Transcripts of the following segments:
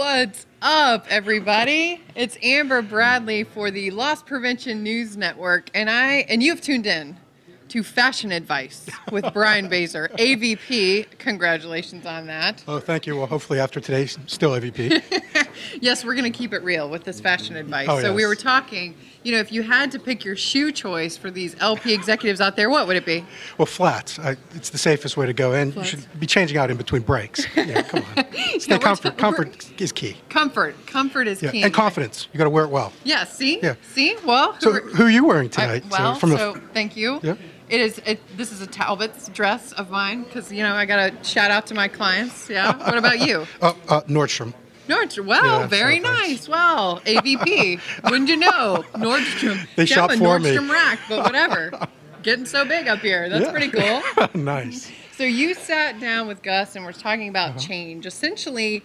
What's up, everybody? It's Amber Bradley for the Loss Prevention News Network, and you have tuned in to Fashion Advice with Brian Bazer, AVP. Congratulations on that. Oh, thank you. Well, hopefully after today, still AVP. Yes, we're going to keep it real with this fashion advice. Oh, so yes. we were talking, you know, if you had to pick your shoe choice for these LP executives out there, what would it be? Well, flats. It's the safest way to go in. Flats. You should be changing out in between breaks. Yeah, come on. Stay comfort. Comfort is key. Comfort is key. And confidence. You got to wear it well. Yeah, see? Yeah. See? Well, So who are you wearing tonight? Thank you. Yeah. This is a Talbot's dress of mine because, you know, I got to shout out to my clients. Yeah. What about you? Nordstrom. Nordstrom. Wow, Yeah, very so nice. Wow, AVP. Wouldn't you know? Nordstrom. They shop for me. Nordstrom rack, but whatever. Getting so big up here. That's pretty cool. Nice. So you sat down with Gus and we're talking about change. Essentially,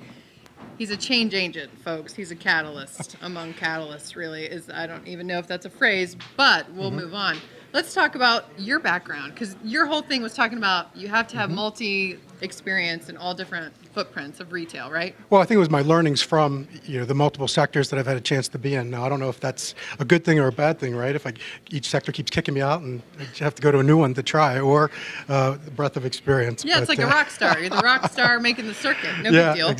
he's a change agent, folks. He's a catalyst among catalysts, really. I don't even know if that's a phrase, but we'll move on. Let's talk about your background, because your whole thing was talking about you have to have multi-experience in all different footprints of retail, right? Well, I think it was my learnings from the multiple sectors that I've had a chance to be in. Now, I don't know if that's a good thing or a bad thing, right? If each sector keeps kicking me out and I have to go to a new one to try, or the breadth of experience. Yeah, it's like a rock star. You're the rock star making the circuit. No big deal. Yeah,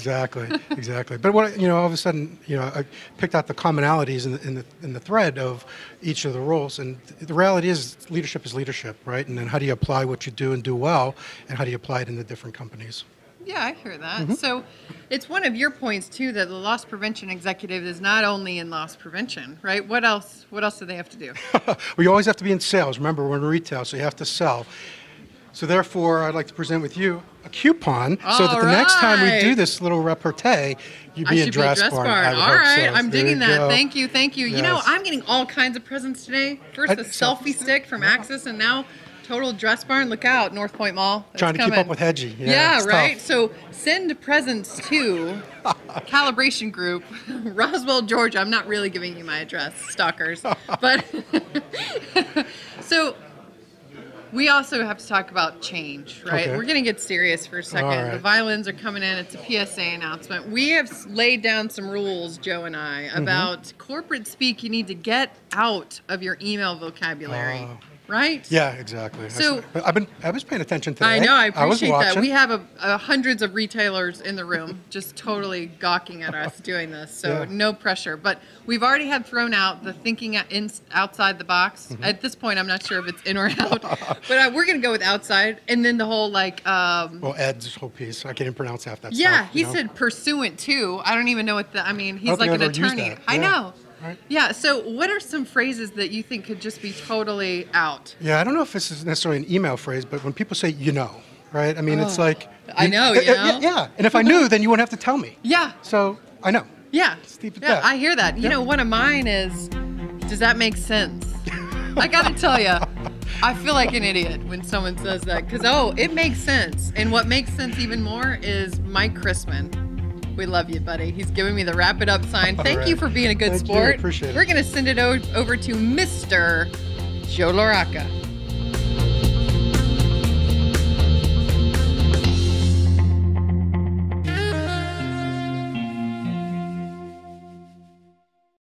exactly. But what all of a sudden, I picked out the commonalities in the thread of each of the roles, and the reality is leadership is leadership, right? And then how do you apply what you do and do well, and how do you apply it in the different companies? Yeah, I hear that. So it's one of your points, too, that the loss prevention executive is not only in loss prevention, right? What else do they have to do? Well, you always have to be in sales. Remember, we're in retail, so you have to sell. So therefore, I'd like to present with you a coupon so that the next time we do this little repartee, you be a dressbarn. All right, I'm digging that. Go. Thank you. Yes. You know, I'm getting all kinds of presents today. First, a selfie stick from Axis, and now total dressbarn. Look out, North Point Mall. Trying to keep up with Hedgie. Yeah, right. Tough. So send presents to Calibration Group, Roswell, Georgia. I'm not really giving you my address, stalkers. But so we also have to talk about change, right? Okay. We're going to get serious for a second. All right. The violins are coming in. It's a PSA announcement. We have laid down some rules, Joe and I, about corporate speak you need to get out of your email vocabulary. Right? Yeah, exactly. So I was paying attention today. I know. I appreciate was that. We have hundreds of retailers in the room just totally gawking at us doing this. So no pressure. But we've already had thrown out the thinking outside the box. At this point, I'm not sure if it's in or out. But we're going to go with outside. And then the whole well, Ed's whole piece. I can't even pronounce half that stuff. Yeah, he said pursuant to. I don't even know what he's like an attorney. I know. Right. Yeah, so what are some phrases that you think could just be totally out? Yeah, I don't know if this is necessarily an email phrase, but when people say, right? I mean, it's like... I know, Yeah, and if I knew, then you wouldn't have to tell me. Yeah. So, I know. Yeah, I hear that. You know, one of mine is, does that make sense? I got to tell you, I feel like an idiot when someone says that, because, it makes sense. And what makes sense even more is Mike Chrisman. We love you, buddy. He's giving me the wrap it up sign. Thank you for being a good sport. Appreciate it. We're going to send it over to Mr. Joe Laraca.